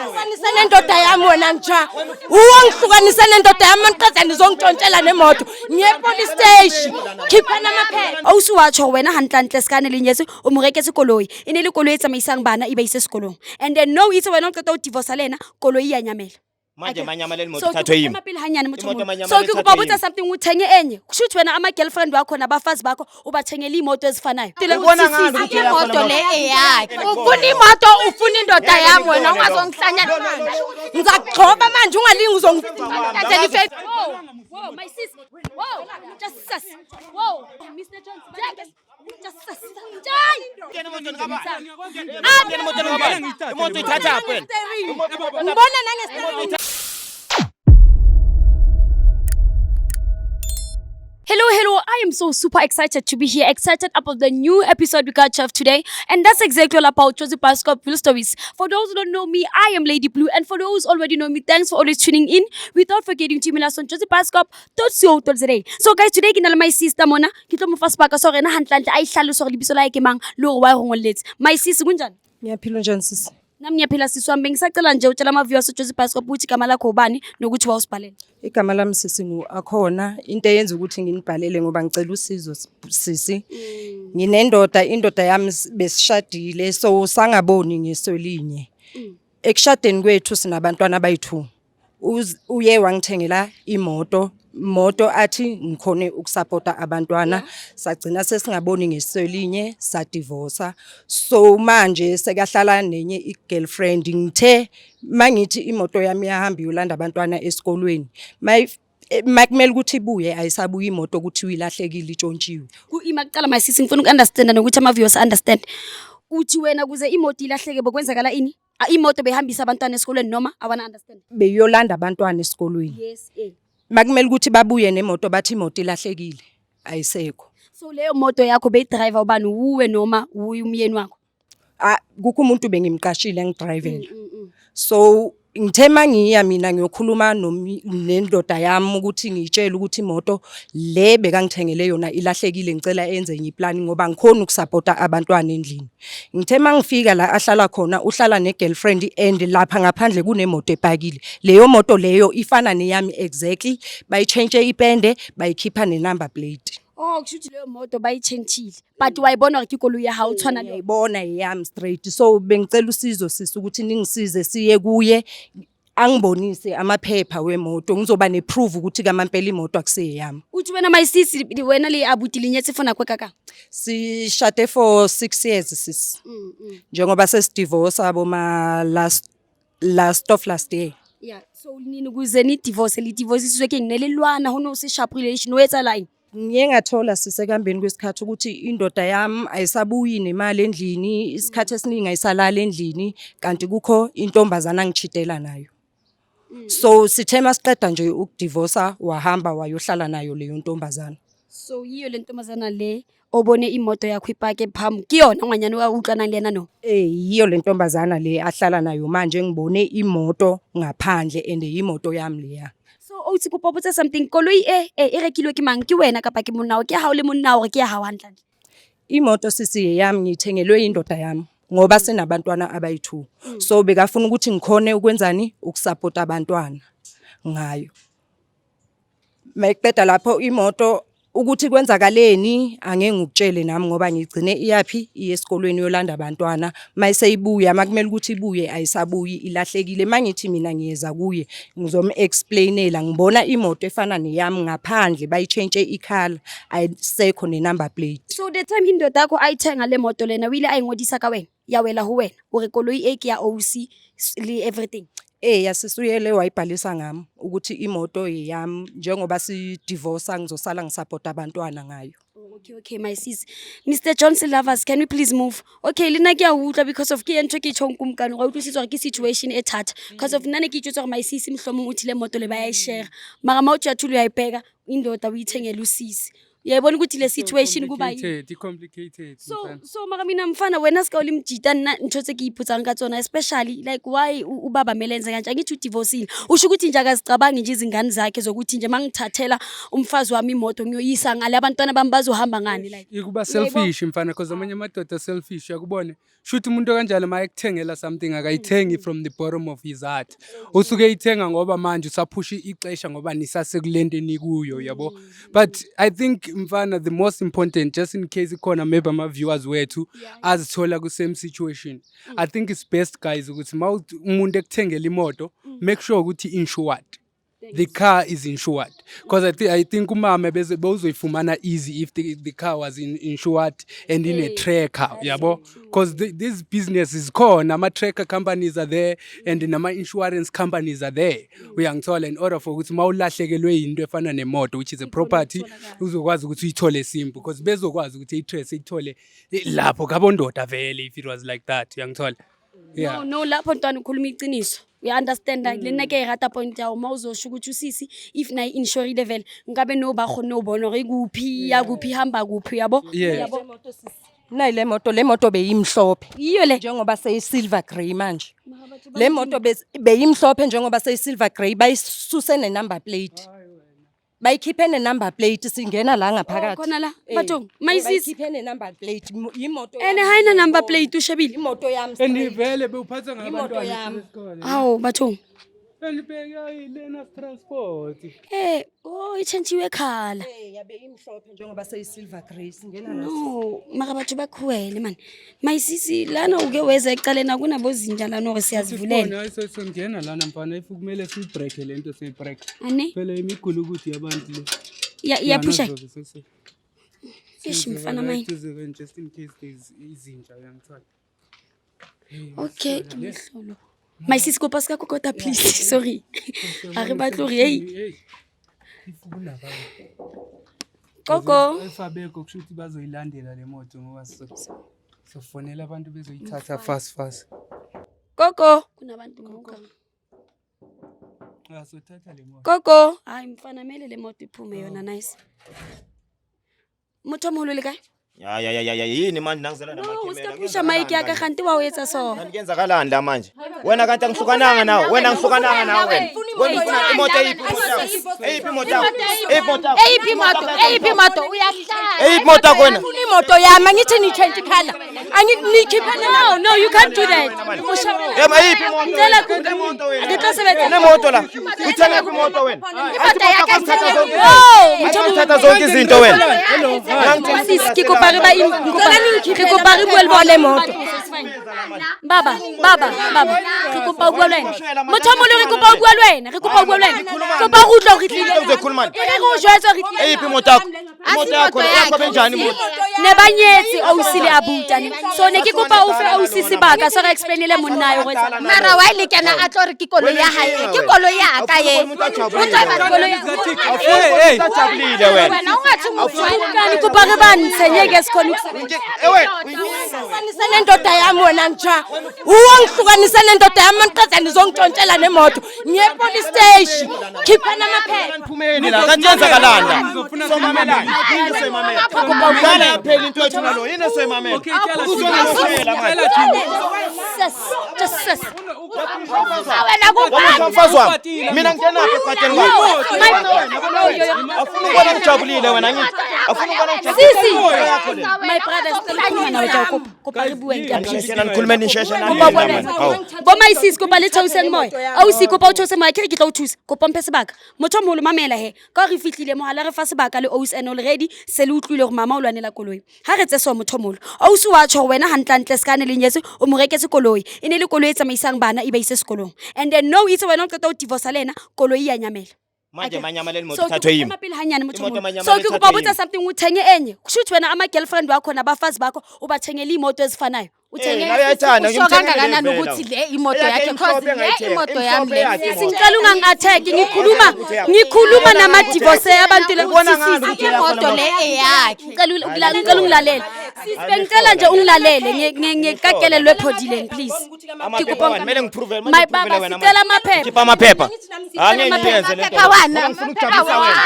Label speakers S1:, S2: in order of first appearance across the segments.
S1: Uhlukanisa nendoda yami wena nja. Uwangihlukanisa nendoda yami ngiqeda ngizongitshontshela nemoto. Ngiye police station. Khiphana amaphepha.
S2: Awusuwatsho wena hantlantle skane le nyetse o mo reketse koloi. E ne le koloi e tsamaisang bana e ba ise sekolong. And then no itse wena o qeta o divorce lena koloi ya nyamela.
S3: Manje manyamale moto thathwe yimi.
S2: Emapili hanyane motho.
S3: Imoto
S2: So ke
S3: manyamale
S2: kuba
S3: thathwe
S2: botsa something uthenge enye. Kushuthi wena ama girlfriend wakho nabafazi bakho ubathengele imoto ezifanayo.
S3: Ubona ngani ukuthi
S1: Imoto le eyakhe. Ufuna imoto ufuna indoda yami wena ungazongihlanya manje. Ngizakugcoba manje ungalingi uzongithatha ife.
S2: Whoa, my sis. Whoa, just sus. Whoa, Mr. Johnson. Just sus.
S3: Ngene emotweni kabani? Ngene emotweni kabani? Imoto ithatha wena.
S1: Ngibona nangesiterini.
S2: Hello. I am so super excited to be here. Excited about the new episode we got Chef today. And that's exactly all about Josie Pascop Real Stories. For those who don't know me, I am Lady Blue. And for those who already know me, thanks for always tuning in. Without forgetting to email us on josiepascop.co.za. So guys, today ke na le my sister Mona. Ke tlo mo fa sebaka so rena hantlantle a ihlalosa gore lebitso la hae ke mang le gore wa e rongoletse. My sis kunjani?
S1: Ngiyaphila njani sisi?
S2: Nami ngiyaphila sisi wami. Bengisacela nje utshela ama viewers Josie Pascop ukuthi igama lakho ubani nokuthi wawusibhalela.
S1: Igama lami sisi akhona into eyenza ukuthi nginibhalele ngoba ngicela usizo sisi. Nginendoda indoda yami besishadile so sangaboni ngesolinye. Ekushadeni kwethu sinabantwana abayi2. Uye wangithengela imoto athi ngikhone ukusupporta abantwana sagcina sesingaboni ngesolinye sa divorce so manje sekahlala nenye igirlfriend ngithe mangithi imoto yami yahamba yolanda abantwana esikolweni makumele ukuthi ibuye ayisabuyi imoto ukuthi uyilahlekile itshontshiwe
S2: Imaqala my sis ngifuna ukunderstand nokuthi ama viewers understand uthi wena kuze imoto ilahleke bokwenzakala ini imoto behambisa abantwana esikolweni noma awana understand
S1: beyolanda abantwana esikolweni
S2: yes
S1: makumele ukuthi babuye nemoto bathi imoto ilahlekile ayisekho
S2: so leyo moto yakho beyidriver ubani uwe noma umyeni wakho
S1: kukho umuntu bengimqashile ngidrivela so ngithe mangiya mina ngiyokhuluma nendoda yami ukuthi ngitshela ukuthi imoto le bekangithengele yona ilahlekile ngicela enze enye iplan ngoba ngikhona ukusupporta abantwana endlini ngithe mangifika la ahlala khona uhlala negirlfriend and lapha ngaphandle kunemoto epakile leyo moto leyo ifana neyami exactly bayichange ipende bayikhipha nenumber plate
S2: kushuthi leyo moto bayichenthile but wayibona ukuthi ikolo ya hawu thona leyo
S1: ngiyibona yami straight so bengicela usizo sisi ukuthi ningisize siye kuye angibonise amaphepha wemoto ngizoba neproof ukuthi kamampela imoto akuseyami
S2: uthi wena my sis wena le abuti linyetsi fona kwekaka
S1: sishade for 6 years sisi njengoba sesidivorce abo last of last year
S2: yeah so nini kuze ni divorce isizwe ke nginelelwana hono usishaprile ishi noetsa line
S1: ngiye ngathola sisekambeni kwesikhathi ukuthi indoda yami ayisabuyi nemali endlini isikhathi esiningi ayisalala endlini kanti kukho intombazana ngichitela nayo so sithema siqeda nje ukudivorce wahamba wayohlala nayo leyo ntombazana
S2: so yiyo le ntombazana le obone imoto yakho ipake phambi kuyona ngwanyana wautlana lena no
S1: yiyo le ntombazana le ahlala nayo manje ngibone imoto ngaphandle ende imoto yami leya
S2: so uthi kupopotsa something koloi rekilwe ke mang ke wena kapa ke monnao ke ha o le monnao ke ya ha wantla
S1: imoto sisi yami ngithengelwe indoda yami ngoba sinabantwana abayi2 so bekafuna ukuthi ngikhone ukwenzani ukusupporta abantwana ngayo mayiqeda lapho imoto ukuthi kwenzakaleni angeke ngikutshele nami ngoba ngigcine iyapi esikolweni yolanda abantwana mayiseyibuya makumele ukuthi ibuye ayisabuyi ilahlekile mangithi mina ngiyeza kuye ngizomexplainela ngibona imoto efana neyami ngaphandle bayichange icolor ayisekho nenumber plate
S2: so the time indoda yakho ayithenga le moto lena wile ayingodisa ka wena yawela ho wena ore koloi eke ya OC le everything
S1: yasisuyele wayibhalisa ngami ukuthi imoto yami njengoba si divorce ngizosala ngisupport abantwana ngayo
S2: okay my sis Mr Johnson lovers can we please move okay lena ke a utla because of ke ntwe ke tshonkumkano ga utlwisitswa ke situation e thatha because of nane ke itshetswa my sis mhlomong uthi le moto le ba ya share mara ma o tshathulu ya ipeka indoda uyithengela usisi Uyayibona ukuthi le situation kuba
S4: complicated.
S2: So mara mina mfana wena sika ulimjita nitshotse ke iphutsa ka tsona especially like why ubaba melenze kanje angithi udivorceile usho ukuthi nje akazicabangi nje izingane zakhe zokuthi nje mangithathela umfazi wami imoto ngiyoyisa ngale abantwana bami bazohamba ngani like
S4: ikuba selfish mfana because amanye amadoda selfish yakubona shuthi umuntu kanjalo mayekuthengela something akayithengi from the bottom of his heart usuke ithenga ngoba manje usaphusha ixesha ngoba nisasekulendeni kuyo yabo but I think mfana the most important just in case ikhona maybe ama viewers wethu azithola ku same situation I think it's best guys ukuthi umuntu ekuthengela imoto make sure ukuthi insured. The car is insured because I think umama bezoyifumana easy if the car was insured and in a tracker yabo because this business is khona ama tracker companies are there and nama insurance companies are there uyangithola in order for ukuthi mawulahlekelwe into efana nemoto which is a property uzokwazi ukuthi uyithole simple because bezokwazi ukuthi itrace ithole lapho kabondoda vele if it was like that uyangithola. Yeah.
S2: No lapho ntwana ukhuluma iqiniso. We understand like lena ke rata point ya mawuzosho ukuthi usisi if na insure level ngabe no ba khona ubona re kuphi ya kuphi hamba kuphi yabo
S1: le moto beyimhlophe
S2: iyo le
S1: njengoba seyisilver grey manje le moto beyimhlophe njengoba seyisilver grey bayisuse ne number plate bayikhiphe ne number plate singena la ngaphakathi
S2: khona la batho mayisisi
S1: bayikhiphe ne number plate imoto
S2: ene hayina number plate ushebile
S1: imoto yami
S4: andivele bewuphatha ngabantwana
S2: awu batho
S4: andibheka ilena transport
S2: ichanchiwe khala
S1: yabe imhlophe njengoba seyisilver grey singena la
S2: no mara batho bakhuwele man mayisisi lana uke weza ecalena kunabozinja lana ore siyazivulela
S4: hayi sengena lana mfana if kumele siyibreak lento siyibreak
S2: ane
S4: phela imigulo ukuthi yabantu le
S2: yapusha mfana mine
S4: just in case there's izinja uyangithola
S2: okay tumhlolo mayisisi kopa sika kokota please sorry ari batlori hey Koko
S4: efabeko kushuthi bazoyilandela le moto ngoba sofonela abantu bezoyithatha fast
S2: Koko kunabantu ngoka
S4: sothatha le moto
S2: Koko hayi mfana mele le moto iphume yona nice Motho moholo le kae
S3: Ya yini manje nangizela
S2: No usikapusha mic yakhe kanti wawetsa so
S3: Ngiyenzakalani la manje wena kanti angihlukananga nawe wena ngihlukananga nawe wena ufuna imoto eyiphi
S1: moto uyahlala
S3: eyiphi moto wena
S1: ufuna imoto yami ngithi ni change color anginikhiphe
S2: no you can't do that
S3: yema eyiphi moto
S2: ngicela kumoto wena ngitosebetha
S3: nemoto la uthenge imoto wena
S1: imoto yakhe
S3: uthatha zonke izinto wena
S2: Kikopari ba kikopari kwelbole moto baba kikopa kwelwena motho mo le kikopa kwelwena kikopa kwelwena kopa go tlo ritlile
S3: uzokhuluma
S2: go jwetsa ritlile
S3: eyiphi imoto yakho yakho benjani imoto
S2: ne banyetsi ausile abutane so ne kikopa o fe ausisi baka so ga explainele monnayo go etsa
S1: mara wa ile kana a tlo re ke kolo ya hae ke kolo ya ka ye
S3: utajabulile wena
S2: kani kupake banitsenyeke sikhona
S1: ukuhlukanisa nendoda yami wena nja uwangihlukanisa nendoda yami maniqeda nizongitshontshela nemoto ngiye police station khiphana amaphepha
S3: niphumeni la kanti yenzakalanda somamelana soyimamela ngala yaphela into ethu nalo yini soyimamela uzongishela manje
S2: just
S1: wena kupha
S3: mfazi wami mina ngingena eqateni kwakho afuna ukubona ngijabulile wena ngithi afuna ukubona ngijabulile
S2: my brother sikhuluma nawe Jacob kopa re bue
S3: ngiyasheshela nikhulume nisheshe nani
S2: boma isisi kopa le tshoseng moya au si kopa o tshose moya ke tla o thusa kopa mpe sebaka motho moholo mamela he ka re fitlile mohala re fa sebaka le OSN already se le utlwile gore mama o lwanela koloi ha re tse so motho moholo au si wa tsho wena hantlantle skane le nyetse o mo reketse koloi ene le koloi e tsamaisang bana e ba ise sekolong and then no itse wena o qeta o divorce lena koloi ya nyamela
S3: manje manyamela le moto thathwe yimi
S2: so hanyane motho so ke kuba botsa something uthenge enye kushuthi wena ama girlfriend wakho nabafazi bakho ubathengela imoto ezifanayo uthenge
S1: kangakanani ukuthi le imoto yakhe cause le imoto yami le
S2: singicela ungangatheki ngikhuluma nama divorce abantu le
S1: imoto le eyakhe
S2: ngicela unglalela Bengicela nje ungilalele ngikakelelwe phodileni please.
S3: Amaphepha wani kumele ngiprove
S2: My baba sicela amaphepha.
S3: Khipha amaphepha. Angeke niyenze le nto. Ngifuna ukujabulisa wena.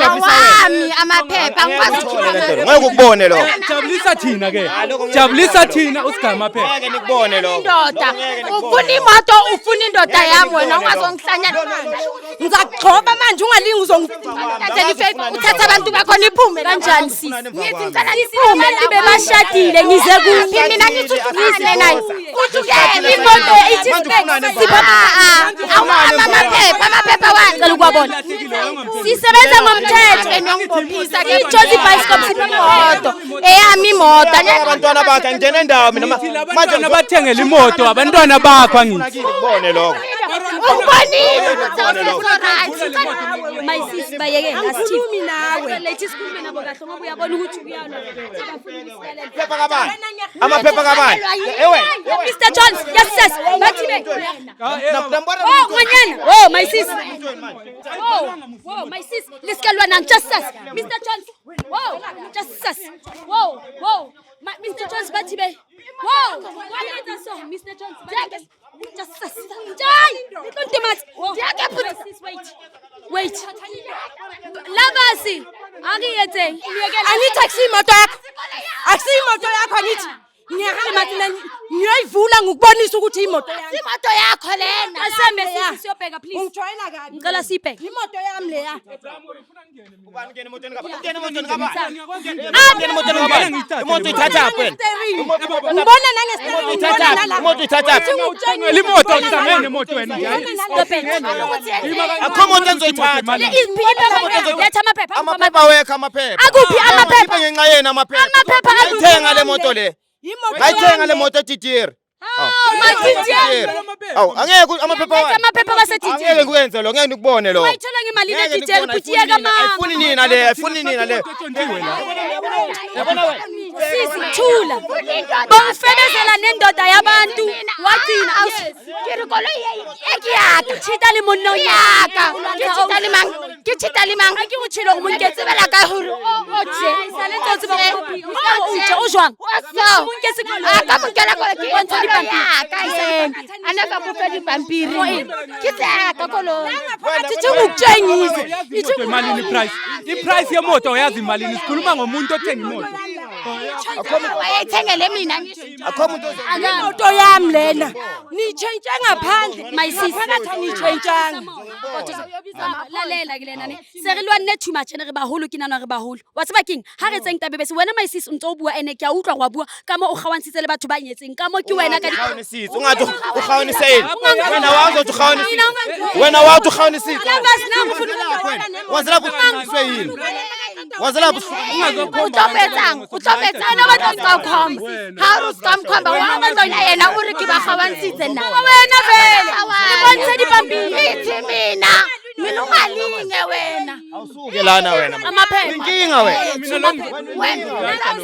S5: Awami amaphepha ngikwazi ukuthi
S3: Ngeke ukubone lo.
S4: Jabulisa thina ke. Jabulisa thina usigama amaphepha.
S3: Ngeke nikubone lo.
S5: indoda ufuna imoto ufuna indoda yami wena ungazongihlanya
S1: Ngizakugcoba manje ungalingi uzongithatha
S5: uthatha abantu bakho niphume
S2: Kanjani sisi?
S5: ngithi ngicela niphume
S2: Abantu bebashadile ngize kuphi?
S5: mina ngithi uthukile naye uthukele
S2: Imoto ithi
S5: amaphepha wani
S2: Cela ukwabona. Sisebenza ngomthetho.
S5: enongibophisa ke
S2: Ijozi bicycle
S5: imoto eyami imoto
S3: Abantwana bakhe ngene endawo mina
S4: Manje nabathengela imoto abantwana bakho angithi.
S3: ngibone lo.
S5: ukubonile
S2: My sis bayeke asithimi nawe. Lethi sikhulume nabo kahle ngoba uyabona ukuthi uyalwa.
S3: Phepha kabani? Amaphepha kabani? Ewe.
S2: Mr. Jones, yes sis. Bathi be.
S3: Nambona
S2: Oh, nganyana. Oh, my sis. Oh, my sis. Lesikalwa nang just sis. Mr. Jones. Whoa, just sis. Whoa. Mr. Jones bathi be. Whoa. What is so? Mr. Jones. Just sis. Jai. Don't mat. Wait. Lavasi. Angiyethe.
S1: Angithi akusimoto yakho. Akusimoto yakho angithi. Ngiyahamba thina ngiyoyivula ngikubonisa ukuthi imoto yami.
S5: imoto yakho lena
S2: Asembe sisi siyobheka please.
S1: Ungijwayela kabi.
S2: Ngicela sibheke.
S1: Imoto yami leya.
S3: Ubani ngene emotweni kabani? Ngene emotweni kabani? Ngene emotweni kabani? Imoto ithatha wena.
S1: Ngibona nangesiteri ngibona nala.
S3: Imoto ithatha.
S4: Thengela imoto uhlangene emoto wena.
S2: Stop it.
S3: Akho imoto enzoyithatha.
S2: Letha amaphepha.
S3: Amaphepha wekho amaphepha.
S2: Akuphi amaphepha?
S3: Ngiphe ngenxa yena amaphepha.
S2: Amaphepha akuphi?
S3: Ngayithenga le moto le.
S1: Imoto
S3: Ngayithenga le moto etitiri. Awu angeke amaphepha wani?
S2: Amaphepha kasethithi.
S3: Angeke ngikwenze lo, ngeke nikubone lo.
S2: Wayithola ngemali netiteli kuthiyeka mama.
S3: Ayifuni nina le, ayifuni nina le.
S2: Sisi thula. Bongifebezela nendoda yabantu. Wagcina
S5: kirikolo ekiyaka
S2: Chita limono
S5: yaka kichita limang
S2: Ake utshilo ngumuntu ke
S5: tsebela ka hore
S2: Sale ntse ba kopi. Utshe o jwang?
S5: so
S2: Ke sekolo.
S5: aka mokela ko ke
S2: Bontsha dipampiri.
S5: yaka yena anaka kufa dipampiri ke tsaka kolo
S1: Athi ukutshengise.
S4: Imoto emalini price? Iprice yemoto uyazi imalini? Sikhuluma ngomuntu othenga imoto.
S5: wayethengele mina
S3: Akho umuntu
S1: Imoto yami lena. Nitshentshe ngaphandle.
S2: My sis.
S1: Phakathi nitshentshanga.
S2: Lalela ke lena ne. Se re lwane too much ne re baholo ke nana re baholo. Wa tseba keng? Ha re tseng tabe bese wena my sis o ntse o bua ene ke a utlwa wa bua ka mo o gawantshitse le batho ba nyetseng ka mo ke wena ka
S3: Khawunisisi, ungathi ukhawuniseni. Wena wazothi ukhawunisisi. Wena wathi ukhawunisisi. Wazela bukhawuniswe yini? Wazela
S5: utopetsang abantu bakhomba ha ru skamkhomba wa bazona yena uri ke ba khawansitse na
S2: wena vele. Bontshe dipampiri.
S5: ithi mina ungalinge wena
S3: awusuke lana wena.
S2: Amaphepha.
S3: Inkinga wena.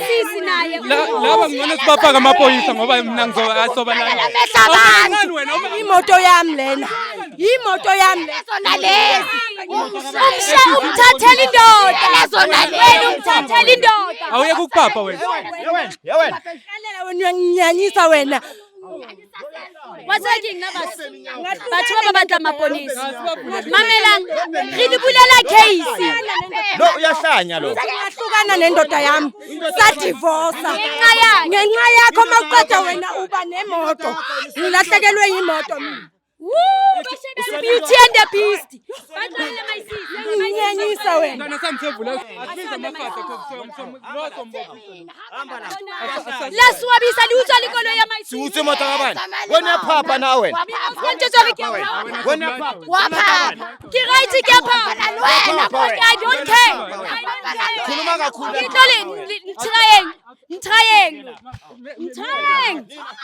S2: Sisi naye.
S4: Laba ngcono sibafaka amaphoyisa ngoba mina ngizoba la.
S5: mehlabantu
S1: Imoto yami lena. Imoto yami lena.
S5: zona lezi
S2: Umthathela indoda.
S5: lezona
S2: Wena
S5: lezi
S2: umthathela indoda.
S4: Awuye kukuphapha wena.
S3: Yewena.
S1: Kalela wena uyanginyanyisa wena.
S2: Watsaki ngabasi. Batho ba batla amapolisi. Mamelang. Re di bulela case.
S3: Lo uyahlanya lo.
S1: Sahlukana nendoda yami. Sadivorce.
S2: Ngenxa yakhe.
S1: Ngenxa yakho mawuqeda wena uba nemoto. Ngilahlekelwe yimoto mina.
S2: Beauty and the Beast. Batlwele my sis.
S1: Nginyanyisa wena.
S4: Ngana samsevula asiza amafasa
S2: Laswabisa liutswa likolo ya my sis.
S3: Siwutse moto kabani? Wena yaphapha na wena. Wena yaphapha.
S5: wapha
S2: Ke right ke pha.
S5: wena
S2: I don't care.
S3: Khuluma kakhulu.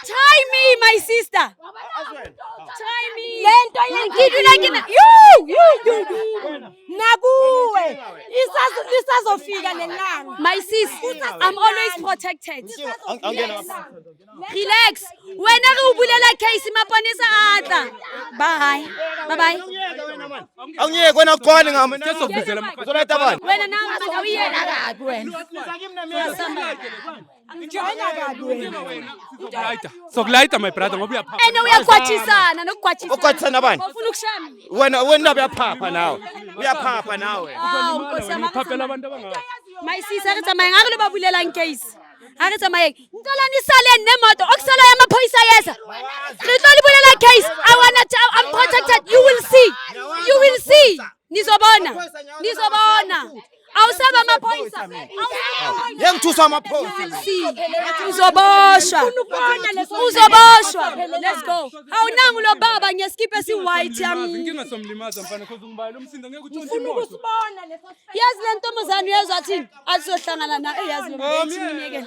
S2: Try me, my sister. Try me.
S1: Lento
S2: Ngidula
S1: nakuwe. Isazofika lelanga.
S2: My sis, I'm always protected. Relax. Wena re o bulela case maponesa atla. Bye. Bye bye.
S3: mani. Awungiyeke wena uqwane ngami.
S4: Sizobizela amakhadi.
S3: Uzoletha bani?
S2: Wena nanga awuyena
S5: kabi wena.
S4: Sokulayita my brother ngoba uyaphapha.
S2: ene uyagwajisana nokugwajisana
S3: Ugwajisana bani?
S2: ufuna ukushaya
S3: Wena uyaphapha nawe. Uyaphapha nawe.
S4: Wena uphaphela abantu abangaka.
S2: my sis a re tsamaye ga re le ba bulela case a re tsamaye ntlola ni sale nemoto okusala yamaphoyisa yeza re tlo le bulela case I'm protected you will see nizobona awusaba amaphoyisa
S3: Ngengithusa amaphoyisa.
S2: uzoboshwa let's go awunanga lo baba ngesikipe white
S4: Inkinga somlimaza mfana because ngibala umsindo ngeke utshontshe imoto.
S2: yazi le ntombazane uyezwa thini azizohlangana na yazi lo mnyekela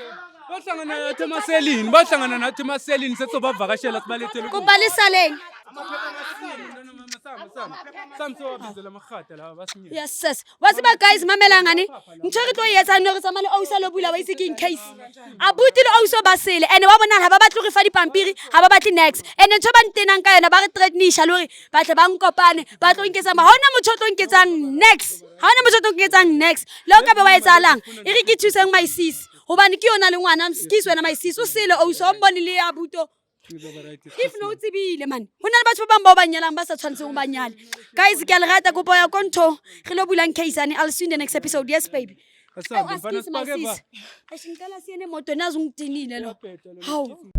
S4: Bahlangana nathi emaselini sesobavakashela sibalethele.
S2: kubhalisa leni
S4: Samsowabizela amakhadi la basinye.
S2: yes sis wasi ba guys mamela ngani ntshwere tlo yetsa no re tsamale ausa lo bula ba ise ke in case abuti le auso ba sele ene wa bona ha ba batlo re fa dipampiri ha ba batli next ene ntho ba ntenang ka yona ba re threatenisha le hore ba tle ba nkopane ba tlo nketsa ma hona motho tlo nketsang next lo ka be wa etsalang e re ke thuseng my sis hobane ke yona le ngwana skis wena my sis o sele auso mbone le abuto if no tsibile man hona le batho ba bang ba banyalang ba sa tshwantseng ba nyale guys ke a le rata kopo ya konto re lo bulang case ane I'll see you in the next episode yes baby
S4: Asabi mfana sipake ba.
S2: Ashingikala siyene moto nazo ngidinile lo hawu